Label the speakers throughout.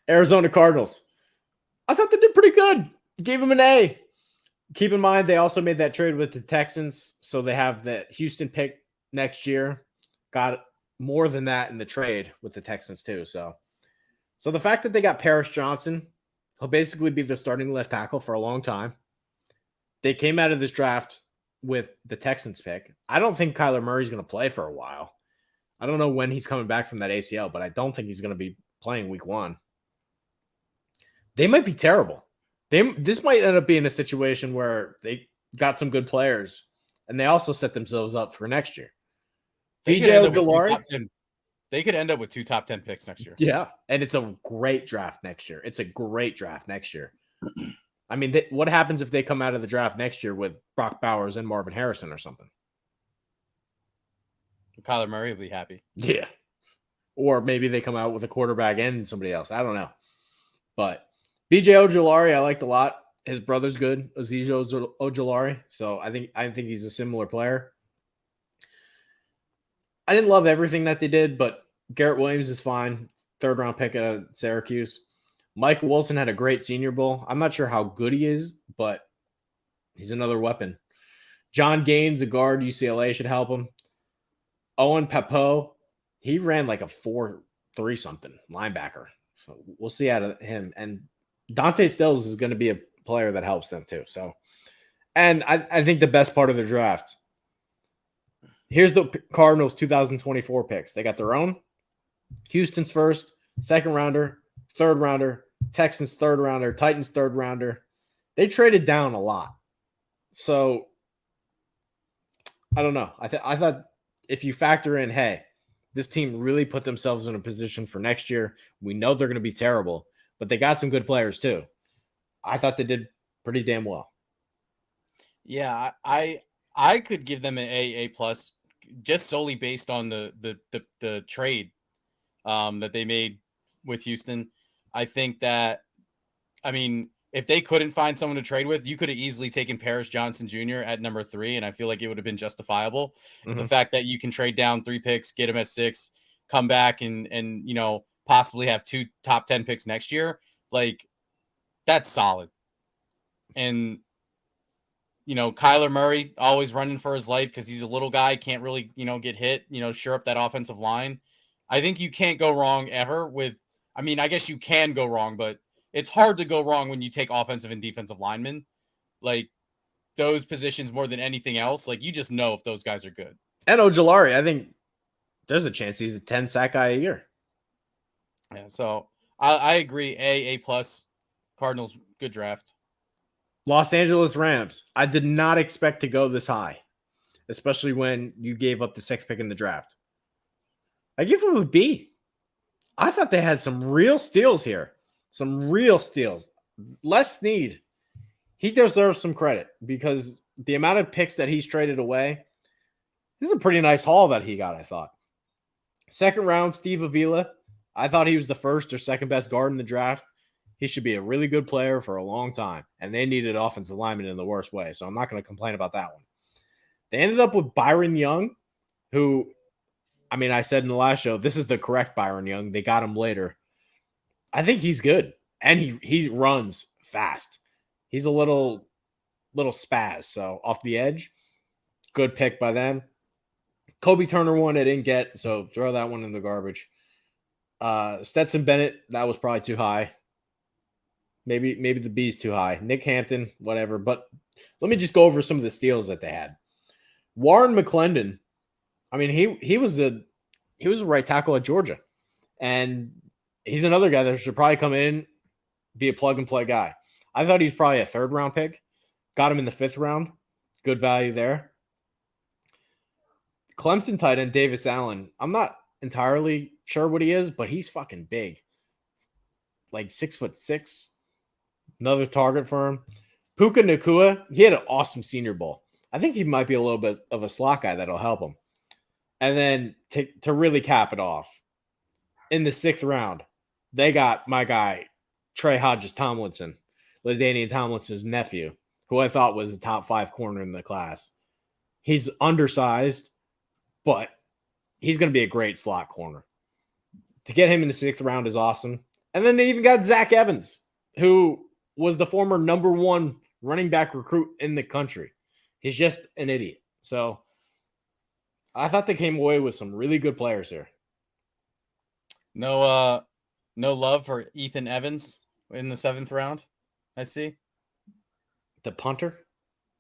Speaker 1: Arizona Cardinals. I thought they did pretty good. Gave them an A. Keep in mind, they also made that trade with the Texans, so they have the Houston pick next year. Got more than that in the trade with the Texans too. So the fact that they got Paris Johnson, he'll basically be the starting left tackle for a long time. They came out of this draft with the Texans pick. I don't think Kyler Murray's going to play for a while. I don't know when he's coming back from that ACL, but I don't think he's going to be playing week 1. They might be terrible. This might end up being a situation where they got some good players, and they also set themselves up for next year.
Speaker 2: BJ Ojulari. They could end up with 2 top 10 picks next year.
Speaker 1: Yeah, and it's a great draft next year. I mean, what happens if they come out of the draft next year with Brock Bowers and Marvin Harrison or something?
Speaker 2: Kyler Murray will be happy.
Speaker 1: Yeah. Or maybe they come out with a quarterback and somebody else. I don't know. But BJ Ojulari, I liked a lot. His brother's good, Aziz Ojulari. So I think he's a similar player. I didn't love everything that they did, but Garrett Williams is fine. 3rd-round pick at Syracuse. Mike Wilson had a great Senior Bowl. I'm not sure how good he is, but he's another weapon. John Gaines, a guard, UCLA, should help him. Owen Papo, he ran like a 4.3 something linebacker. So we'll see out of him. And Dante Stills is going to be a player that helps them too. So, and I think the best part of the draft, here's the Cardinals 2024 picks. They got their own. Houston's first, 2nd rounder, 3rd rounder, Texans 3rd rounder, Titans 3rd rounder. They traded down a lot. So I don't know. I thought if you factor in, hey, this team really put themselves in a position for next year. We know they're going to be terrible, but they got some good players too. I thought they did pretty damn well.
Speaker 2: Yeah, I could give them an A plus just solely based on the trade that they made with Houston. I think that, I mean, if they couldn't find someone to trade with, you could have easily taken Paris Johnson Jr. at number 3, and I feel like it would have been justifiable. Mm-hmm. The fact that you can trade down 3 picks, get him at 6, come back and you know, possibly have 2 top 10 picks next year, like, that's solid. And, you know, Kyler Murray always running for his life because he's a little guy, can't really, you know, get hit, you know, shore up that offensive line. I think you can't go wrong ever with, I mean, I guess you can go wrong, but it's hard to go wrong when you take offensive and defensive linemen. Like, those positions more than anything else, like, you just know if those guys are good.
Speaker 1: And Ojulari, I think there's a chance he's a 10-sack guy a year.
Speaker 2: Yeah, so I agree. A plus. Cardinals, good draft.
Speaker 1: Los Angeles Rams. I did not expect to go this high, especially when you gave up the 6th pick in the draft. I give them a B. I thought they had some real steals here. Some real steals. Les Snead, he deserves some credit because the amount of picks that he's traded away, this is a pretty nice haul that he got, I thought. 2nd round, Steve Avila. I thought he was the 1st or 2nd best guard in the draft. He should be a really good player for a long time, and they needed offensive linemen in the worst way, so I'm not going to complain about that one. They ended up with Byron Young, who, I mean, I said in the last show, this is the correct Byron Young. They got him later. I think he's good, and he runs fast. He's a little spaz, so off the edge. Good pick by them. Kobe Turner one I didn't get, so throw that one in the garbage. Stetson Bennett, that was probably too high. Maybe the B's too high. Nick Hampton, whatever. But let me just go over some of the steals that they had. Warren McClendon, I mean, he was a right tackle at Georgia, and he's another guy that should probably come in, be a plug and play guy. I thought he's probably a 3rd round pick. Got him in the 5th round. Good value there. Clemson tight end Davis Allen. I'm not entirely sure what he is, but he's fucking big. Like 6'6". Another target for him. Puka Nacua, he had an awesome Senior Bowl. I think he might be a little bit of a slot guy that'll help him. And then to really cap it off, in the 6th round, they got my guy, Trey Hodges Tomlinson, LaDainian Tomlinson's nephew, who I thought was the top 5 corner in the class. He's undersized, but he's going to be a great slot corner. To get him in the 6th round is awesome. And then they even got Zach Evans, who was the former number 1 running back recruit in the country. He's just an idiot. So I thought they came away with some really good players here.
Speaker 2: No love for Ethan Evans in the 7th round. I see.
Speaker 1: The punter?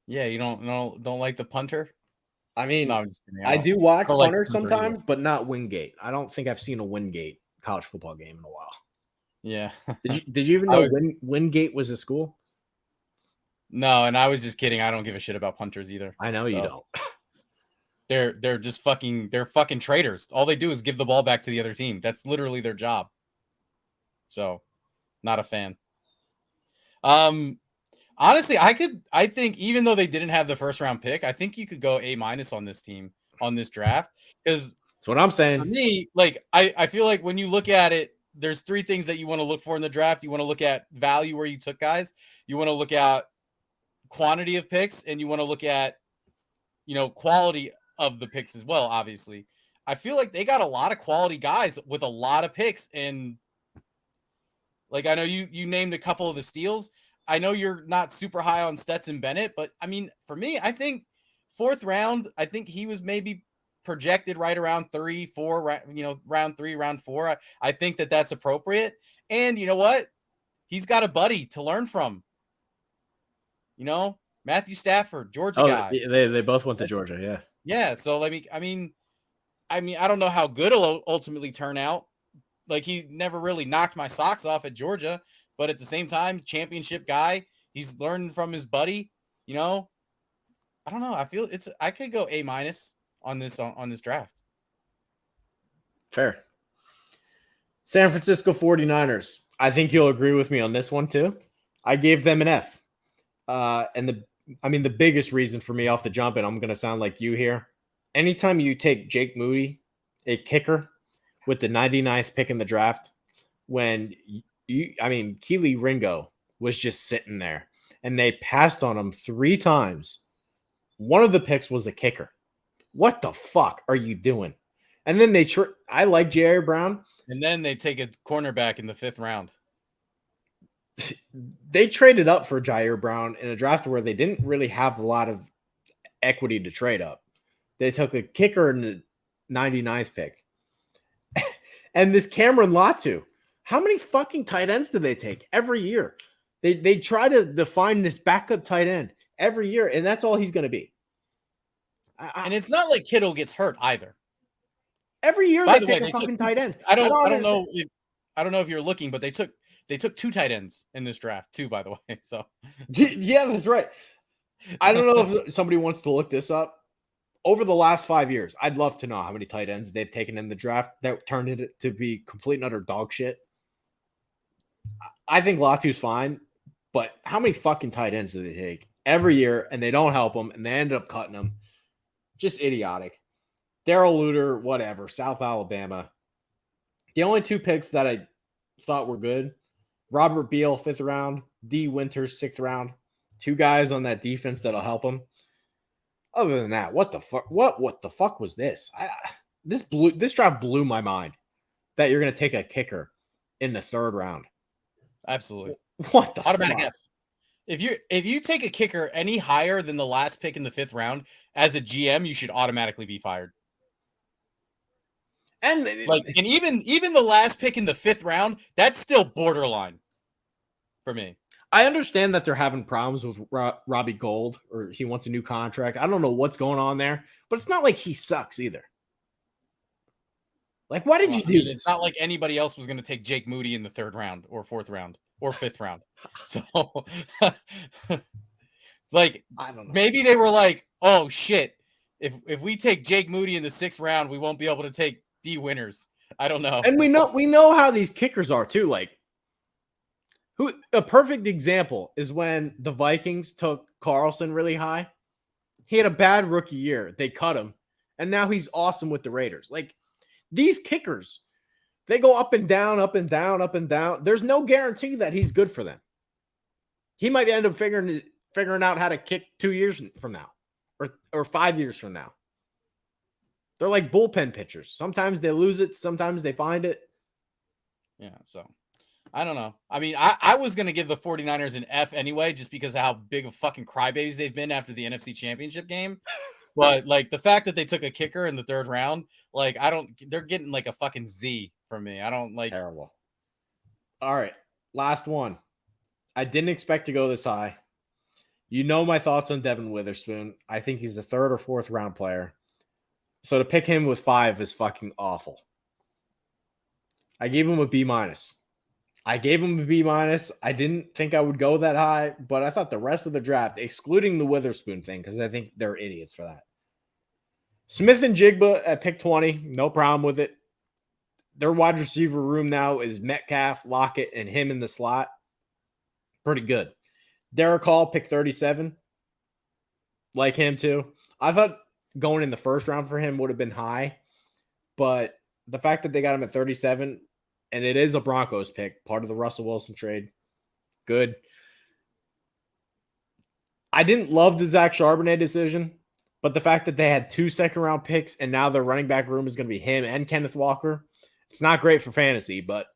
Speaker 2: Yeah, you don't like the punter?
Speaker 1: I mean,
Speaker 2: no, I'm just kidding.
Speaker 1: I do watch
Speaker 2: don't like the
Speaker 1: punters
Speaker 2: punter
Speaker 1: sometimes,
Speaker 2: either.
Speaker 1: but not Wingate. I don't think I've seen a Wingate college football game in a while.
Speaker 2: Yeah.
Speaker 1: Did you even know Wingate was a school?
Speaker 2: No, and I was just kidding. I don't give a shit about punters either.
Speaker 1: I know you don't.
Speaker 2: They're just fucking traitors. All they do is give the ball back to the other team. That's literally their job. So, not a fan. Honestly, I think even though they didn't have the 1st round pick, I think you could go A- on this team, on this draft. Because
Speaker 1: that's what I'm saying.
Speaker 2: For me, like I feel like when you look at it, there's 3 things that you want to look for in the draft. You want to look at value where you took guys. You want to look at quantity of picks, and you want to look at, quality of the picks as well, obviously. I feel like they got a lot of quality guys with a lot of picks. And like, I know you named a couple of the steals. I know you're not super high on Stetson Bennett, but I mean, for me, I think 4th round, I think he was maybe projected right around 3, 4, round 3, round 4. I think that's appropriate. And you know what? He's got a buddy to learn from. Matthew Stafford, Georgia guy.
Speaker 1: They both went to Georgia, yeah.
Speaker 2: Yeah, so I mean, I don't know how good it'll ultimately turn out. Like, he never really knocked my socks off at Georgia, but at the same time, championship guy. He's learning from his buddy. I don't know. I feel I could go A- on this draft.
Speaker 1: Fair. San Francisco 49ers. I think you'll agree with me on this one too. I gave them an F. And the biggest reason for me off the jump, and I'm going to sound like you here, anytime you take Jake Moody, a kicker, with the 99th pick in the draft, when Keely Ringo was just sitting there, and they passed on him 3 times. One of the picks was a kicker. What the fuck are you doing? And then I like J.R. Brown.
Speaker 2: And then they take a cornerback in the 5th round.
Speaker 1: They traded up for Jair Brown in a draft where they didn't really have a lot of equity to trade up. They took a kicker in the 99th pick. And this Cameron Latu, how many fucking tight ends do they take every year? They try to define this backup tight end every year, and that's all he's going to be.
Speaker 2: And it's not like Kittle gets hurt either.
Speaker 1: Every year
Speaker 2: By
Speaker 1: they take a fucking tight end.
Speaker 2: I don't know if you're looking, but they took 2 tight ends in this draft too, by the way. So
Speaker 1: yeah, that's right. I don't know if somebody wants to look this up. Over the last 5 years, I'd love to know how many tight ends they've taken in the draft that turned it to be complete and utter dog shit. I think Latu's fine, but how many fucking tight ends do they take every year, and they don't help them, and they end up cutting them? Just idiotic. Darrell Luter, whatever, South Alabama. The only 2 picks that I thought were good, Robert Beal, 5th round, D. Winters, 6th round. 2 guys on that defense that'll help them. Other than that, what the fuck? What the fuck was this? This draft blew my mind that you're going to take a kicker in the 3rd round.
Speaker 2: Absolutely.
Speaker 1: What the
Speaker 2: automatic
Speaker 1: fuck?
Speaker 2: F. If you take a kicker any higher than the last pick in the 5th round, as a GM, you should automatically be fired.
Speaker 1: And
Speaker 2: even the last pick in the 5th round, that's still borderline for me.
Speaker 1: I understand that they're having problems with Robbie Gould, or he wants a new contract. I don't know what's going on there, but it's not like he sucks either. Like, why did you do this?
Speaker 2: It's not like anybody else was going to take Jake Moody in the 3rd round or 4th round or 5th round. So, like,
Speaker 1: I don't know.
Speaker 2: Maybe they were like, "Oh shit! If we take Jake Moody in the 6th round, we won't be able to take D. Winners." I don't know.
Speaker 1: And we know how these kickers are too. Like, a perfect example is when the Vikings took Carlson really high. He had a bad rookie year. They cut him, and now he's awesome with the Raiders. Like, these kickers, they go up and down, up and down, up and down. There's no guarantee that he's good for them. He might end up figuring out how to kick 2 years from now, or 5 years from now. They're like bullpen pitchers. Sometimes they lose it. Sometimes they find it.
Speaker 2: Yeah. So, I don't know. I mean, I was going to give the 49ers an F anyway, just because of how big of fucking crybabies they've been after the NFC Championship game. But like the fact that they took a kicker in the 3rd round, like they're getting like a fucking Z from me. I don't like.
Speaker 1: Terrible. All right. Last one. I didn't expect to go this high. You know my thoughts on Devin Witherspoon. I think he's a 3rd or 4th round player. So to pick him with 5 is fucking awful. I gave him a B minus. I didn't think I would go that high, but I thought the rest of the draft, excluding the Witherspoon thing, because I think they're idiots for that. Smith and Jigba at pick 20, no problem with it. Their wide receiver room now is Metcalf, Lockett, and him in the slot. Pretty good. Derek Hall, pick 37. Like him too. I thought going in the 1st round for him would have been high, but the fact that they got him at 37, and it is a Broncos pick, part of the Russell Wilson trade, good. I didn't love the Zach Charbonnet decision, but the fact that they had 2 second-round picks and now their running back room is going to be him and Kenneth Walker, it's not great for fantasy, but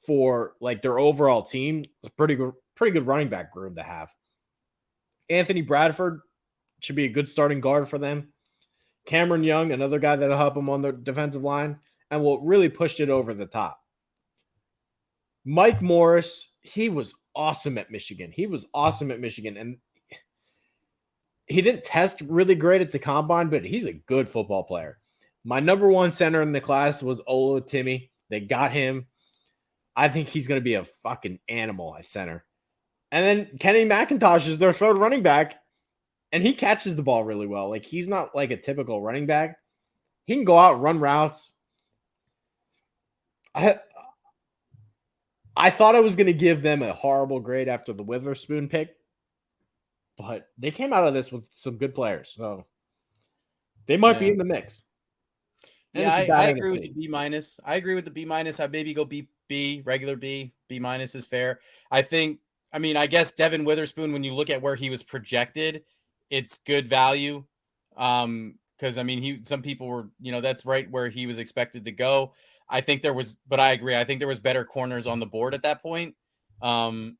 Speaker 1: for like their overall team, it's a pretty good running back room to have. Anthony Bradford should be a good starting guard for them. Cameron Young, another guy that'll help them on the defensive line, and will really push it over the top. Mike Morris, he was awesome at Michigan. And he didn't test really great at the combine, but he's a good football player. My number 1 center in the class was Ola Timmy. They got him. I think he's going to be a fucking animal at center. And then Kenny McIntosh is their 3rd running back, and he catches the ball really well. Like, he's not like a typical running back. He can go out and run routes. I thought I was going to give them a horrible grade after the Witherspoon pick, but they came out of this with some good players, so they might be in the mix.
Speaker 2: Yeah, I agree with the B minus. I'd maybe go B, regular B minus is fair. I guess Devin Witherspoon, when you look at where he was projected, it's good value. Because some people were, that's right where he was expected to go. But I agree. I think there was better corners on the board at that point.
Speaker 1: Well,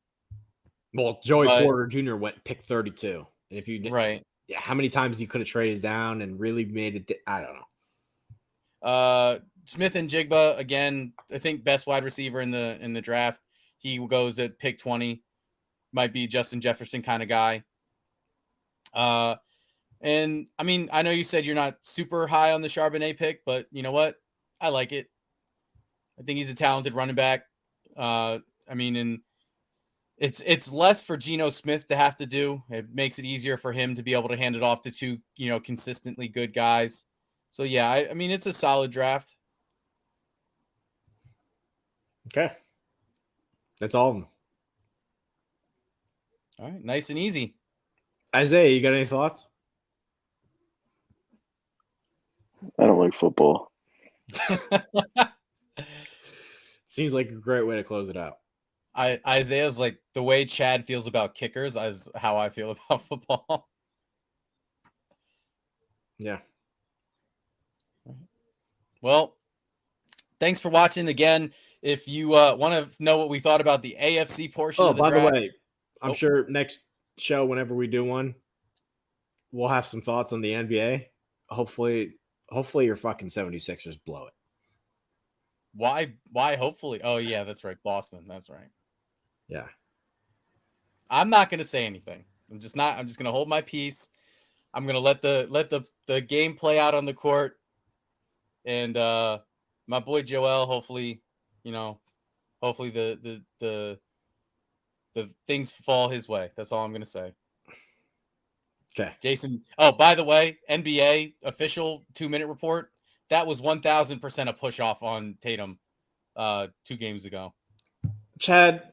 Speaker 1: Joey Porter Jr. went pick 32. And if you did,
Speaker 2: right,
Speaker 1: yeah, how many times you could have traded down and really made it? I don't know.
Speaker 2: Smith and Jigba again. I think best wide receiver in the draft. He goes at pick 20. Might be Justin Jefferson kind of guy. And I know you said you're not super high on the Charbonnet pick, but you know what? I like it. I think he's a talented running back. And it's less for Geno Smith to have to do. It makes it easier for him to be able to hand it off to 2, consistently good guys. So yeah, it's a solid draft.
Speaker 1: Okay. That's all of them.
Speaker 2: All right, nice and easy.
Speaker 1: Isaiah, you got any thoughts?
Speaker 3: I don't like football.
Speaker 1: Seems like a great way to close it out.
Speaker 2: Isaiah's like, the way Chad feels about kickers is how I feel about football.
Speaker 1: Yeah.
Speaker 2: Well, thanks for watching again. If you want to know what we thought about the AFC portion of the draft.
Speaker 1: By the way, I'm sure next show, whenever we do one, we'll have some thoughts on the NBA. Hopefully your fucking 76ers blow it.
Speaker 2: Why hopefully? Oh yeah, that's right. Boston. That's right.
Speaker 1: Yeah.
Speaker 2: I'm not going to say anything. I'm just going to hold my peace. I'm going to let the game play out on the court. And my boy Joel, hopefully the things fall his way. That's all I'm going to say.
Speaker 1: Okay.
Speaker 2: Jason. Oh, by the way, NBA official 2-minute report. That was 1,000% a push off on Tatum 2 games ago.
Speaker 1: Chad,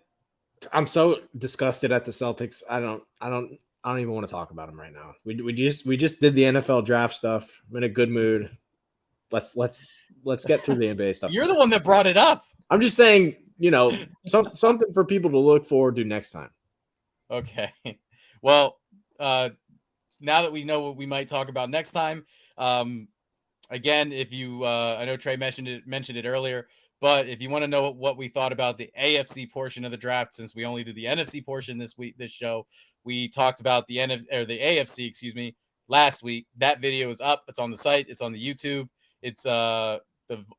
Speaker 1: I'm so disgusted at the Celtics. I don't even want to talk about them right now. We just did the NFL draft stuff. I'm in a good mood. Let's get through the NBA stuff.
Speaker 2: You're the one that brought it up.
Speaker 1: I'm just saying, something for people to look forward to next time.
Speaker 2: Okay. Well, now that we know what we might talk about next time, again, if you, I know Trey mentioned it earlier, but if you want to know what we thought about the AFC portion of the draft, since we only do the NFC portion this show, we talked about the the AFC, excuse me, last week. That video is up. It's on the site. It's on the YouTube. It's the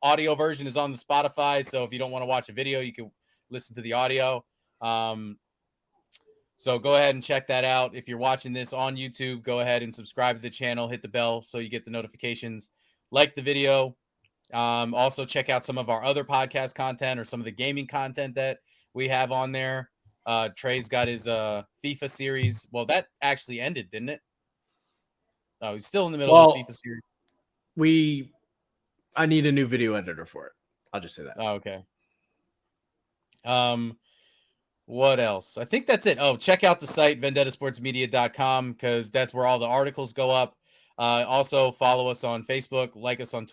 Speaker 2: audio version is on the Spotify. So if you don't want to watch a video, you can listen to the audio. So go ahead and check that out. If you're watching this on YouTube, go ahead and subscribe to the channel, hit the bell so you get the notifications, like the video. Also check out some of our other podcast content or some of the gaming content that we have on there. Trey's got his FIFA series. Well, that actually ended, didn't it? Oh, he's still in the middle of the FIFA series.
Speaker 1: I need a new video editor for it. I'll just say that.
Speaker 2: Oh, okay. What else? I think that's it. Oh, check out the site, vendettasportsmedia.com, because that's where all the articles go up. Also, follow us on Facebook, like us on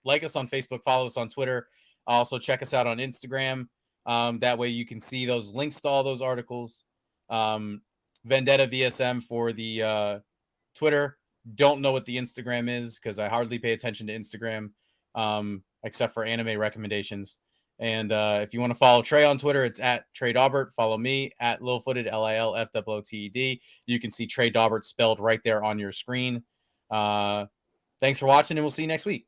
Speaker 2: Facebook, follow us on Twitter. Also, check us out on Instagram. That way you can see those links to all those articles. Vendetta VSM for the Twitter. Don't know what the Instagram is because I hardly pay attention to Instagram, except for anime recommendations. And if you want to follow Trey on Twitter, it's at Trey Daubert. Follow me at Lilfooted, LILFOOTED. You can see Trey Daubert spelled right there on your screen. Thanks for watching, and we'll see you next week.